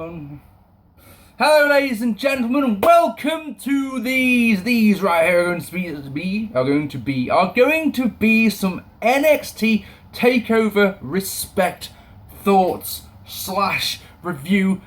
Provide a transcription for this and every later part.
Hello, ladies and gentlemen, and welcome to these right here are going to be some NXT Takeover respect thoughts slash review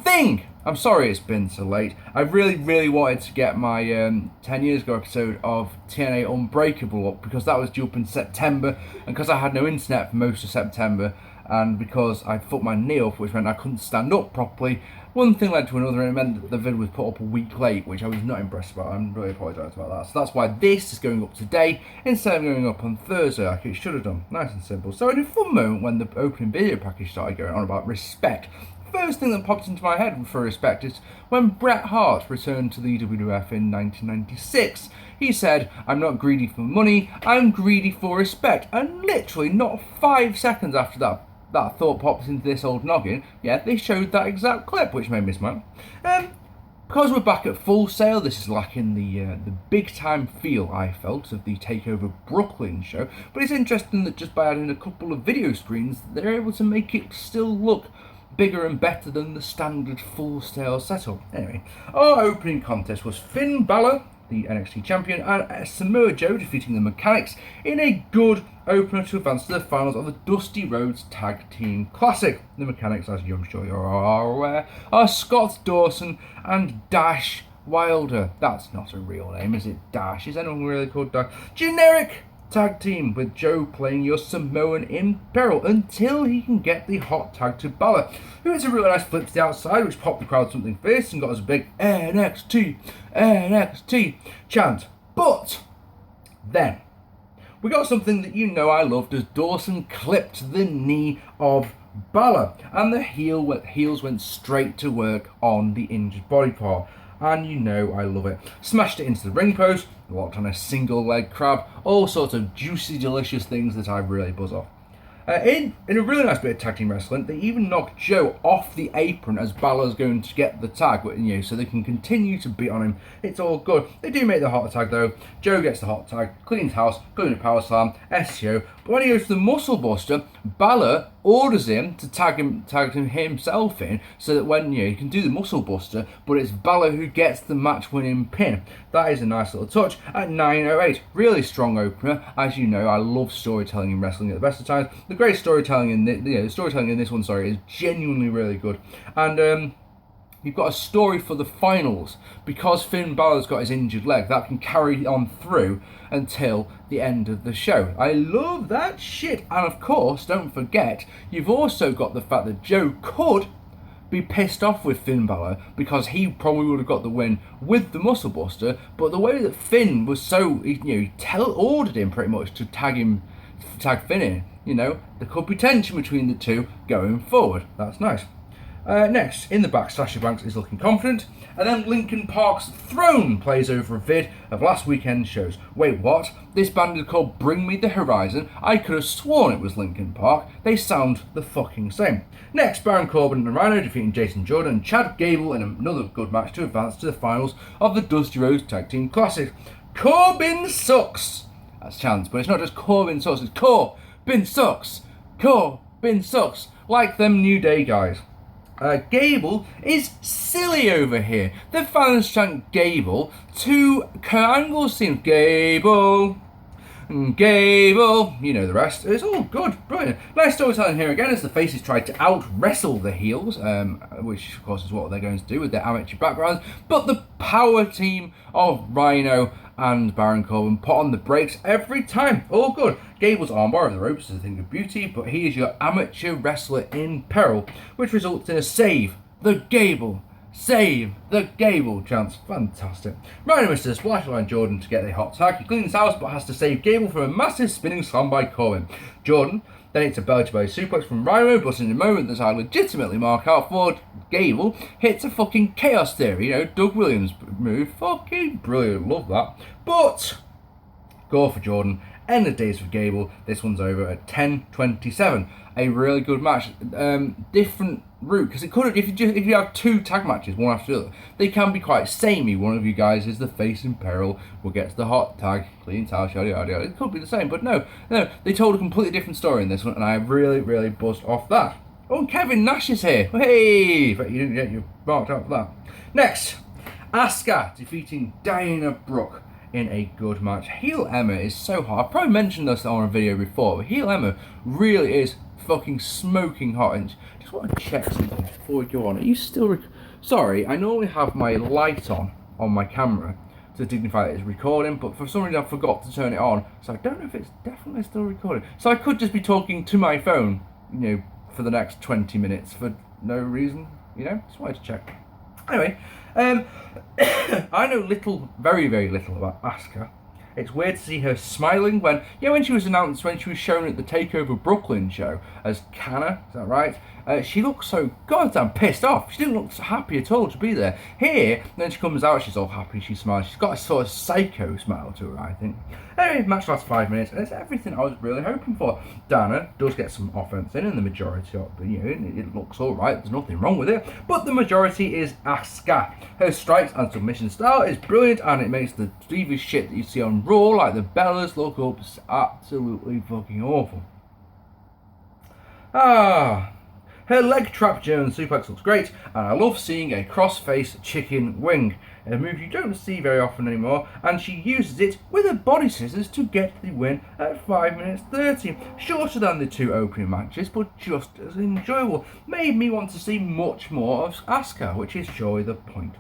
thing. I'm sorry it's been so late. I really wanted to get my 10 years ago episode of TNA Unbreakable up because that was due up in September, and because I had no internet for most of September, and because I fucked my knee up, which meant I couldn't stand up properly. One thing led to another, and it meant that the video was put up a week late, which I was not impressed about. I'm really apologise about that. So that's why this is going up today instead of going up on Thursday like it should have done. Nice and simple. So in a fun moment when the opening video package started going on about respect, first thing that popped into my head for respect is when Bret Hart returned to the WWF in 1996. He said, "I'm not greedy for money, I'm greedy for respect." And literally not 5 seconds after that thought popped into this old noggin, they showed that exact clip, which made me smile. Because we're back at Full Sail, this is lacking the big time feel I felt of the Takeover Brooklyn show, but it's interesting that just by adding a couple of video screens, they're able to make it still look bigger and better than the standard Full Sail setup. Anyway, our opening contest was Finn Balor, the NXT champion, and Samoa Joe defeating the Mechanics in a good opener to advance to the finals of the Dusty Rhodes Tag Team Classic. The Mechanics, as I'm sure you are aware, are Scott Dawson and Dash Wilder. That's not a real name, is it? Dash? Is anyone really called Dash? Generic tag team, with Joe playing your Samoan in peril until he can get the hot tag to Balor, who hits a really nice flip to the outside, which popped the crowd something fierce and got us a big NXT chant. But then we got something that you know I loved, as Dawson clipped the knee of Balor and the heels went straight to work on the injured body part. And you know I love it. Smashed it into the ring post, locked on a single leg crab, all sorts of juicy, delicious things that I really buzz off. In a really nice bit of tag team wrestling, they even knocked Joe off the apron as Balor's going to get the tag, so they can continue to beat on him. It's all good. They do make the hot tag though. Joe gets the hot tag, cleans house, goes in a power slam, SCO. But when he goes to the muscle buster, Balor orders him to tag him himself in, so that when he can do the muscle buster, but it's Balor who gets the match winning pin. That is a nice little touch at 9:08. Really strong opener. As you know, I love storytelling in wrestling at the best of times. The great storytelling in this one, is genuinely really good. And you've got a story for the finals because Finn Balor's got his injured leg that can carry on through until the end of the show. I love that shit. And of course, don't forget, you've also got the fact that Joe could be pissed off with Finn Balor because he probably would have got the win with the muscle buster, but the way that Finn was so, he ordered him pretty much to tag Finn in, there could be tension between the two going forward. That's nice. Next, in the back, Sasha Banks is looking confident, and then Linkin Park's Throne plays over a vid of last weekend's shows. Wait, what? This band is called Bring Me the Horizon? I could have sworn it was Linkin Park. They sound the fucking same. Next, Baron Corbin and Rhyno defeating Jason Jordan and Chad Gable in another good match to advance to the finals of the Dusty Rhodes Tag Team Classic. Corbin sucks! That's chance, but it's not just Corbin sucks, it's Corbin sucks! Corbin sucks! Like them New Day guys. Gable is silly over here. The fans chant Gable to Kurt Angle's theme. Gable, you know the rest. It's all good, brilliant. Nice storytelling here again as the faces tried to out-wrestle the heels, which of course is what they're going to do with their amateur backgrounds. But the power team of Rhyno and Baron Corbin put on the brakes every time. All good. Gable's armbar of the ropes is a thing of beauty, but he is your amateur wrestler in peril, which results in a save the Gable chance. Fantastic. Rhyno misses a splash line Jordan to get a hot tag. He cleans house but has to save Gable from a massive spinning slam by Corbin. Jordan then hits a belly-to-belly suplex from Rhyno, but in a moment that I legitimately mark out for, Gable hits a fucking chaos theory, Doug Williams move. Fucking brilliant, love that. But go for Jordan. End of days for Gable. This one's over at 10:27. A really good match. Different route, because it could, if you have two tag matches, one after the other, they can be quite samey. One of you guys is the face in peril, will get to the hot tag, clean towel, yada yada yada. It could be the same, but no, they told a completely different story in this one, and I really buzzed off that. Oh, Kevin Nash is here. Hey, but you didn't get your marked out for that. Next, Asuka defeating Brooke in a good match. Heel Emma is so hot. I've probably mentioned this on a video before, but Heel Emma really is fucking smoking hot. And just want to check something before we go on. Are you still... Sorry, I normally have my light on my camera to dignify that it's recording, but for some reason I forgot to turn it on, so I don't know if it's definitely still recording. So I could just be talking to my phone, you know, for the next 20 minutes for no reason, you know? Just wanted to check. Anyway, I know very, very little about Asuka. It's weird to see her smiling when she was announced, when she was shown at the Takeover Brooklyn show as Kana, is that right? She looked so goddamn pissed off. She didn't look so happy at all to be there. Here, then she comes out, she's all happy, she smiles. She's got a sort of psycho smile to her, I think. Anyway, match lasts 5 minutes, and it's everything I was really hoping for. Dana does get some offense in the majority of it, it looks alright, there's nothing wrong with it. But the majority is Asuka. Her strikes and submission style is brilliant, and it makes the diva shit that you see on Raw, like the Bellas, look up absolutely fucking awful. Her leg trap German suplex looks great, and I love seeing a cross-face chicken wing, a move you don't see very often anymore, and she uses it with her body scissors to get the win at 5 minutes 30. Shorter than the 2 opening matches, but just as enjoyable. Made me want to see much more of Asuka, which is surely the point.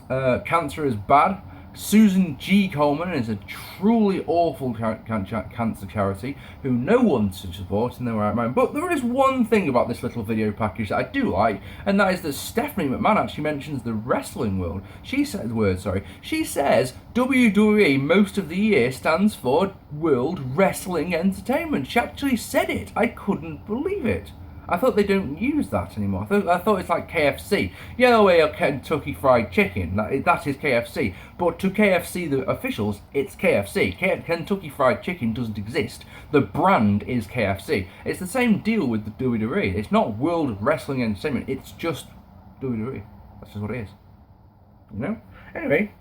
Cancer is bad. Susan G. Coleman is a truly awful cancer charity who no one should support in their right mind. But there is one thing about this little video package that I do like, and that is that Stephanie McMahon actually mentions the wrestling world. She says WWE most of the year stands for World Wrestling Entertainment. She actually said it. I couldn't believe it. I thought they don't use that anymore. I thought it's like KFC. Yellow Ale Kentucky Fried Chicken. That is KFC. But to KFC, the officials, it's KFC. Kentucky Fried Chicken doesn't exist. The brand is KFC. It's the same deal with the WWE. It's not World Wrestling Entertainment. It's just WWE. That's just what it is. You know? Anyway,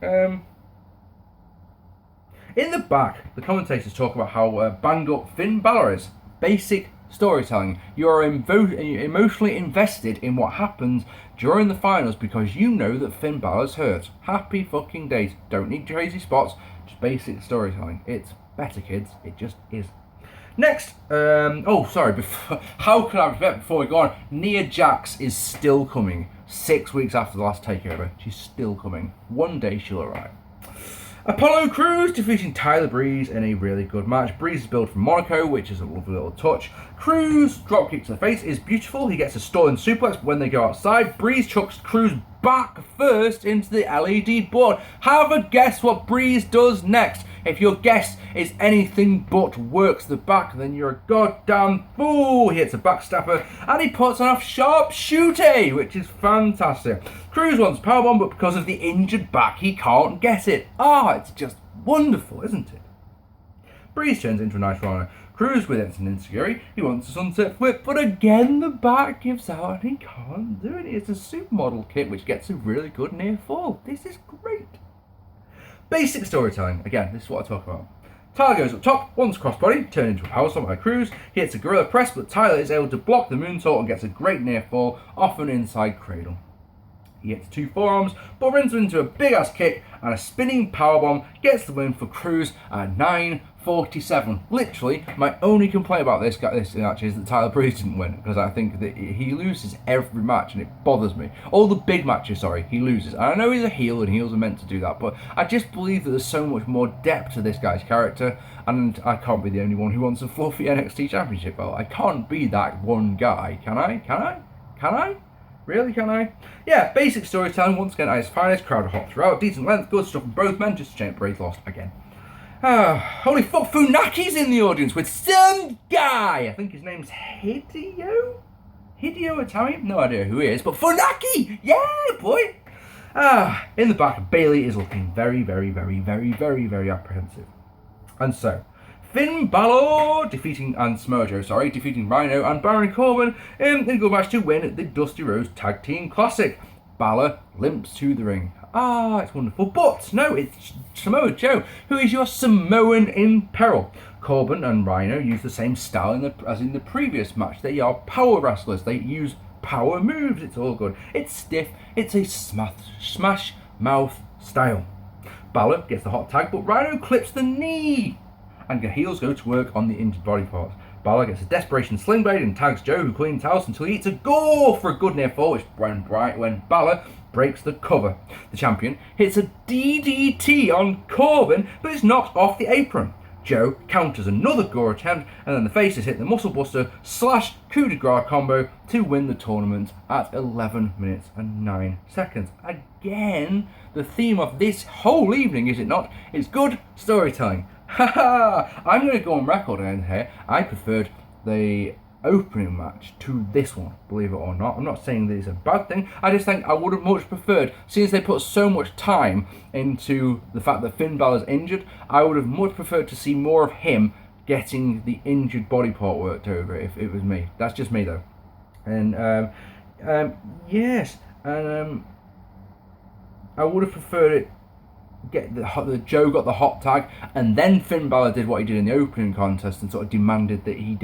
in the back, the commentators talk about how banged up Finn Balor is. Basic storytelling. You are emotionally invested in what happens during the finals because you know that Finn Balor's hurt. Happy fucking days. Don't need crazy spots, just basic storytelling. It's better, kids. It just is. Next, how can I forget before we go on? Nia Jax is still coming. 6 weeks after the last takeover. She's still coming. One day she'll arrive. Apollo Crews defeating Tyler Breeze in a really good match. Breeze is billed from Monaco, which is a lovely little touch. Crews' dropkick to the face is beautiful. He gets a stalling suplex when they go outside. Breeze chucks Crews back first into the LED board. Have a guess what Breeze does next. If your guess is anything but works the back, then you're a goddamn fool. He hits a backstabber and he puts on a sharp shooty, which is fantastic. Crews wants a powerbomb, but because of the injured back, he can't get it. It's just wonderful, isn't it? Breeze turns into a nice Rhyno. Crews with it an insecurity. He wants a sunset flip, but again the back gives out and he can't do it. It's a supermodel kit which gets a really good near fall. This is great. Basic storytelling. Again, this is what I talk about. Tyler goes up top, once crossbody, turned into a power slam by Crews. He hits a gorilla press, but Tyler is able to block the moonsault and gets a great near fall off an inside cradle. He hits 2 forearms, but runs into a big ass kick and a spinning powerbomb gets the win for Crews at 9:47. Literally, my only complaint about this match is that Tyler Breeze didn't win, because I think that he loses every match and it bothers me. All the big matches, he loses. And I know he's a heel and heels are meant to do that, but I just believe that there's so much more depth to this guy's character, and I can't be the only one who wants a fluffy NXT Championship belt. I can't be that one guy, can I? Can I? Really, can I? Yeah, basic storytelling once again at its finest. Crowd hot throughout, decent length, good stuff from both men. Just Champ Breeze lost again. Holy fuck, Funaki's in the audience with some guy. I think his name's Hideo Itami. No idea who he is, but Funaki, yeah, boy. In the back, Bayley is looking very, very, very, very, very, very apprehensive, and so. Finn Balor defeating Rhyno and Baron Corbin in a good match to win the Dusty Rhodes Tag Team Classic. Balor limps to the ring. Ah, it's wonderful. But no, it's Samoa Joe, who is your Samoan in peril. Corbin and Rhyno use the same style as in the previous match. They are power wrestlers. They use power moves. It's all good. It's stiff. It's a smash mouth style. Balor gets the hot tag, but Rhyno clips the knee. And the heels go to work on the injured body parts. Balor gets a desperation sling blade and tags Joe, who cleans house until he eats a gore for a good near fall, which when Balor breaks the cover. The champion hits a DDT on Corbin, but it's knocked off the apron. Joe counters another gore attempt, and then the faces hit the muscle buster / coup de grace combo to win the tournament at 11 minutes and 9 seconds. Again, the theme of this whole evening, is it not? It's good storytelling. Haha! I'm going to go on record here. I preferred the opening match to this one, believe it or not. I'm not saying that it's a bad thing. I just think I would have much preferred, since they put so much time into the fact that Finn Balor's injured, I would have much preferred to see more of him getting the injured body part worked over if it was me. That's just me though. And yes, and I would have preferred it. The Joe got the hot tag, and then Finn Balor did what he did in the opening contest and sort of demanded that he's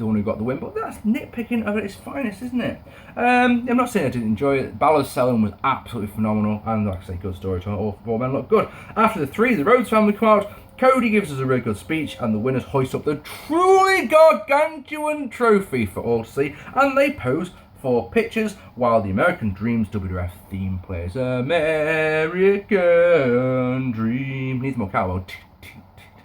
the one who got the win. But that's nitpicking at its finest, isn't it? I'm not saying I didn't enjoy it. Balor's selling was absolutely phenomenal, and like I say, good storytelling. All four men look good. After the three, the Rhodes family come out. Cody gives us a really good speech, and the winners hoist up the truly gargantuan trophy for all to see, and they pose for pictures while the American Dream's WWF theme plays. American Dream. Needs more cowbell.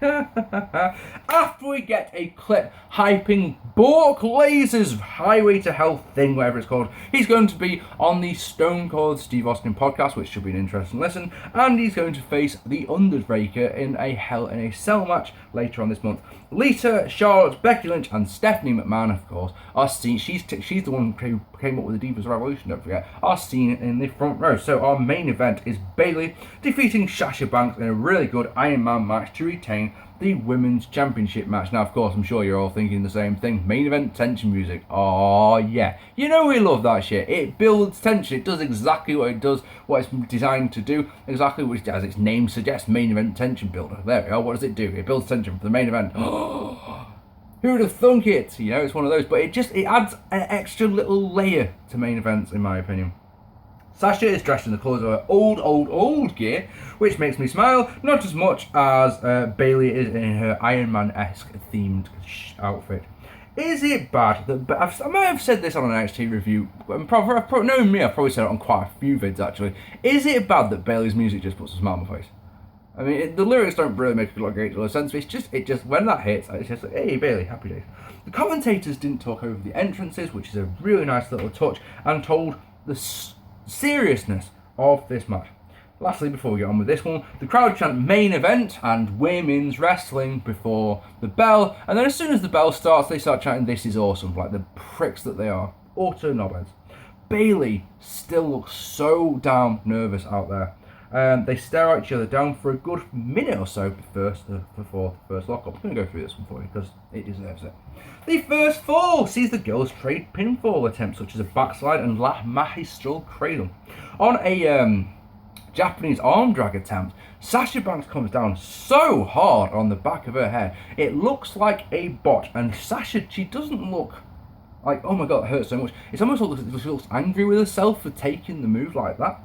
After we get a clip hyping Brooke Laser's Highway to Hell thing, whatever it's called, he's going to be on the Stone Cold Steve Austin podcast, which should be an interesting listen, and he's going to face the Undertaker in a Hell in a Cell match later on this month. Lita, Charlotte, Becky Lynch, and Stephanie McMahon, of course, are seen. She's the one who came up with the Divas Revolution, don't forget, are seen in the front row. So our main event is Bayley defeating Sasha Banks in a really good Iron Man match to retain the Women's Championship match. Now, of course, I'm sure you're all thinking the same thing. Main event tension music. Oh, yeah. You know we love that shit. It builds tension. It does exactly what it does, what it's designed to do. Exactly what, as its name suggests, main event tension builder. There we are. What does it do? It builds tension for the main event. Who would have thunk it? You know, it's one of those. But it adds an extra little layer to main events, in my opinion. Sasha is dressed in the clothes of her old gear, which makes me smile, not as much as Bayley is in her Iron Man-esque themed outfit. Is it bad that, I might have said this on an NXT review, knowing me, I've probably said it on quite a few vids actually. Is it bad that Bayley's music just puts a smile on my face? I mean, the lyrics don't really make a great deal of sense, but it just, when that hits, it's just like, hey Bayley, happy days. The commentators didn't talk over the entrances, which is a really nice little touch, and told the seriousness of this match. Lastly, before we get on with this one, the crowd chant main event and women's wrestling before the bell, and then as soon as the bell starts, they start chanting this is awesome, like the pricks that they are. Utter knobheads. Bayley still looks so damn nervous out there. They stare at each other down for a good minute or so before the first lockup. I'm going to go through this one for you because it deserves it. The first fall sees the girls trade pinfall attempts such as a backslide and magistral cradle. On a Japanese arm drag attempt, Sasha Banks comes down so hard on the back of her head, it looks like a botch, and Sasha, she doesn't look like, oh my god, it hurts so much. It's almost like she looks angry with herself for taking the move like that.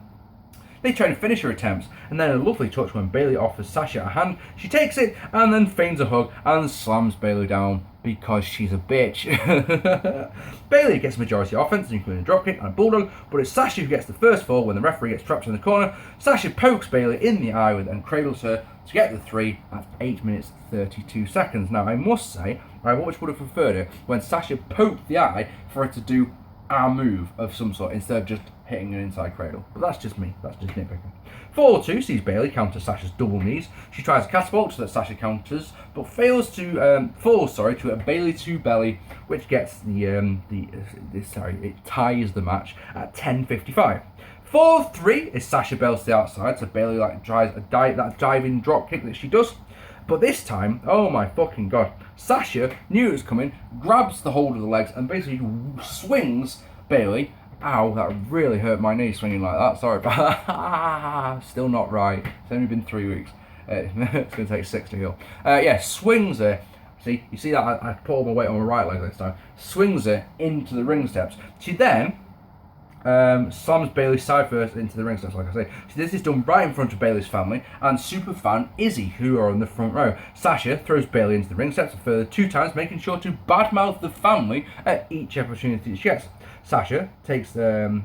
They try to finish her attempts, and then a lovely touch when Bayley offers Sasha a hand. She takes it, and then feigns a hug, and slams Bayley down because she's a bitch. Bayley gets majority offense, including a dropkick and a bulldog, but it's Sasha who gets the first fall when the referee gets trapped in the corner. Sasha pokes Bayley in the eye and cradles her to get the 3 at 8 minutes 32 seconds. Now, I must say, I much would have preferred it when Sasha poked the eye for her to do a move of some sort instead of just hitting an inside cradle. But that's just me. That's just nitpicking. 4-2 sees Bayley counter Sasha's double knees. She tries a catapult so that Sasha counters, but falls to a Bayley to belly, which gets it ties the match at 10:55. 4-3 is Sasha bells to the outside, so Bayley tries that diving drop kick that she does. But this time, oh my fucking god, Sasha knew it was coming, grabs the hold of the legs and basically swings Bayley Ow, that really hurt my knee swinging like that. Sorry about that. Still not right. It's only been 3 weeks. It's going to take 6 to heal. Yeah, swings it. See, you see that I put all my weight on my right leg this time. Swings it into the ring steps. She then slams Bayley side first into the ring steps, like I say. So this is done right in front of Bayley's family and superfan Izzy, who are on the front row. Sasha throws Bayley into the ring steps a further 2 times, making sure to badmouth the family at each opportunity she gets. Sasha takes her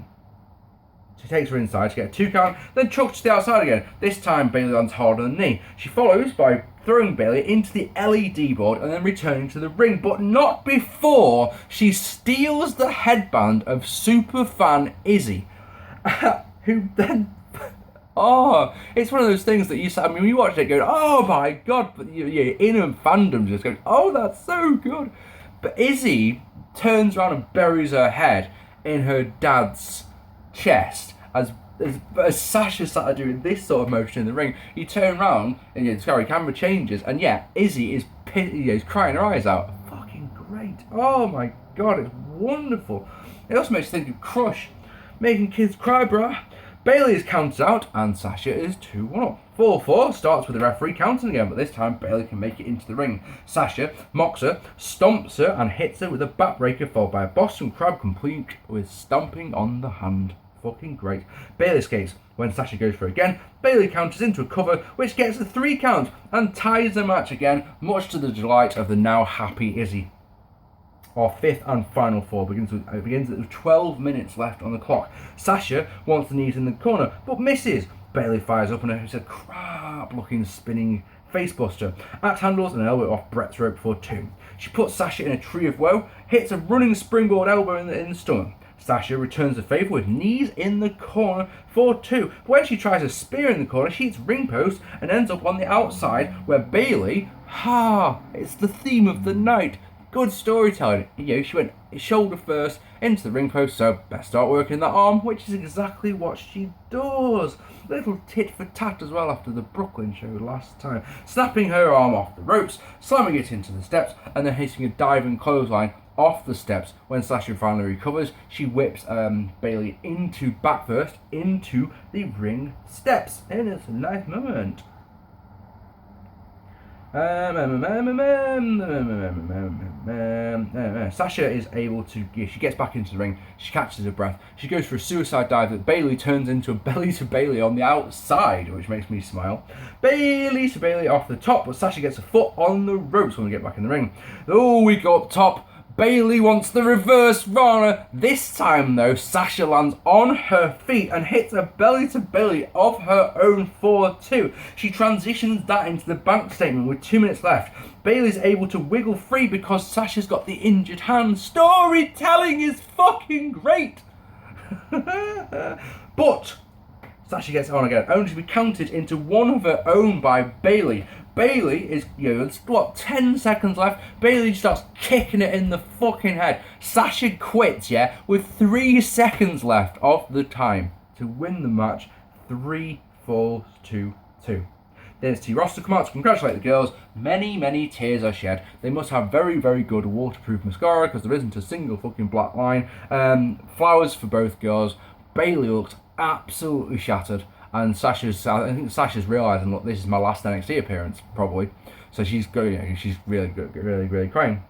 inside to get a 2 count, then chucks to the outside again. This time Bayley lands hard on the knee. She follows by throwing Bayley into the LED board and then returning to the ring, but not before she steals the headband of superfan Izzy, who then... Oh, it's one of those things that you watch it going, oh my god, but your inner fandom just goes, oh, that's so good. But Izzy turns around and buries her head in her dad's chest as Sasha started doing this sort of motion in the ring. You turn around and the camera changes, and yeah, Izzy is crying her eyes out. Fucking great! Oh my god, it's wonderful. It also makes you think of Crush, making kids cry, bruh. Bayley is counted out, and Sasha is 2-1 up. 4-4 starts with the referee counting again, but this time Bayley can make it into the ring. Sasha mocks her, stomps her, and hits her with a backbreaker, followed by a Boston Crab, complete with stomping on the hand. Fucking great. Bayley escapes. When Sasha goes for it again, Bayley counters into a cover, which gets a 3 count and ties the match again, much to the delight of the now happy Izzy. Our 5th and final fall begins with 12 minutes left on the clock. Sasha wants the knees in the corner, but misses. Bayley fires up on her. It's a crap-looking spinning facebuster. Axe handles an elbow off Brett's rope for 2. She puts Sasha in a tree of woe, hits a running springboard elbow in the stomach. Sasha returns the favour with knees in the corner for 2. But when she tries a spear in the corner, she hits ring post and ends up on the outside, where Bayley, it's the theme of the night. Good storytelling. She went shoulder first into the ring post, so best start working that arm, which is exactly what she does. Little tit for tat as well after the Brooklyn show last time. Snapping her arm off the ropes, slamming it into the steps, and then hitting a diving clothesline off the steps. When Sasha finally recovers, she whips Bayley back first into the ring steps, and it's a nice moment. Sasha is able to, she gets back into the ring, she catches her breath, she goes for a suicide dive that Bayley turns into a belly to Bayley on the outside, which makes me smile. Bayley to Bayley off the top, but Sasha gets a foot on the ropes when we get back in the ring. Oh, we go up top. Bayley wants the reverse Rhyno. This time though, Sasha lands on her feet and hits a belly to belly of her own for 2. She transitions that into the bank statement with 2 minutes left. Bayley's able to wiggle free because Sasha's got the injured hand. Storytelling is fucking great. But Sasha gets on again, only to be counted into one of her own by Bayley. Bayley is, it's 10 seconds left. Bayley just starts kicking it in the fucking head. Sasha quits, with 3 seconds left of the time to win the match. 3 falls to 2. Then it's roster come out to congratulate the girls. Many, many tears are shed. They must have very, very good waterproof mascara because there isn't a single fucking black line. Flowers for both girls. Bayley looks absolutely shattered. And I think Sasha's realising, look, this is my last NXT appearance, probably. So she's going, she's really good, really, really crying.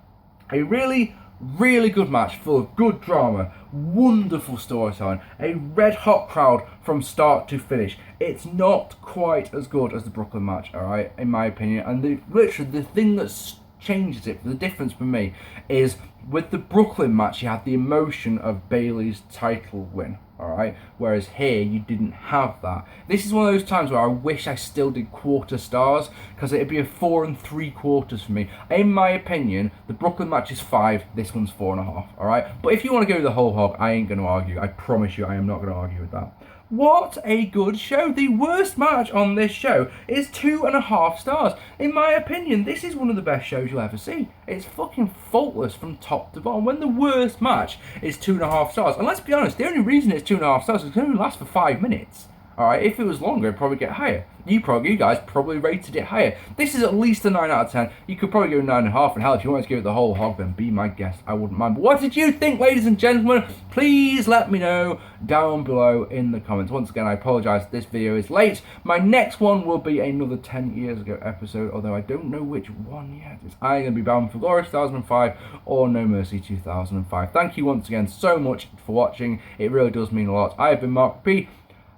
A really, really good match full of good drama, wonderful storytelling, a red hot crowd from start to finish. It's not quite as good as the Brooklyn match, alright, in my opinion. And literally the thing that changes it, the difference for me, is with the Brooklyn match, you had the emotion of Bayley's title win. Alright, whereas here you didn't have that. This is one of those times where I wish I still did quarter stars, because it'd be a 4 3/4 for me. In my opinion, the Brooklyn match is 5, this one's 4.5. Alright, but if you want to go the whole hog, I ain't going to argue. I promise you, I am not going to argue with that. What a good show. The worst match on this show is 2.5 stars. In my opinion, this is one of the best shows you'll ever see. It's fucking faultless from top to bottom. When the worst match is 2.5 stars, and let's be honest, the only reason it's 2.5 stars is because it only lasts for 5 minutes. Alright, if it was longer, it'd probably get higher. You guys probably rated it higher. This is at least a 9 out of 10. You could probably go 9.5, and hell, if you want to give it the whole hog, then be my guest. I wouldn't mind. But what did you think, ladies and gentlemen? Please let me know down below in the comments. Once again, I apologise this video is late. My next one will be another 10 years ago episode, although I don't know which one yet. It's either going to be Bound for Glory 2005 or No Mercy 2005. Thank you once again so much for watching. It really does mean a lot. I have been Mark P,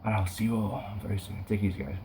and I'll see you all very soon. Take it easy, guys.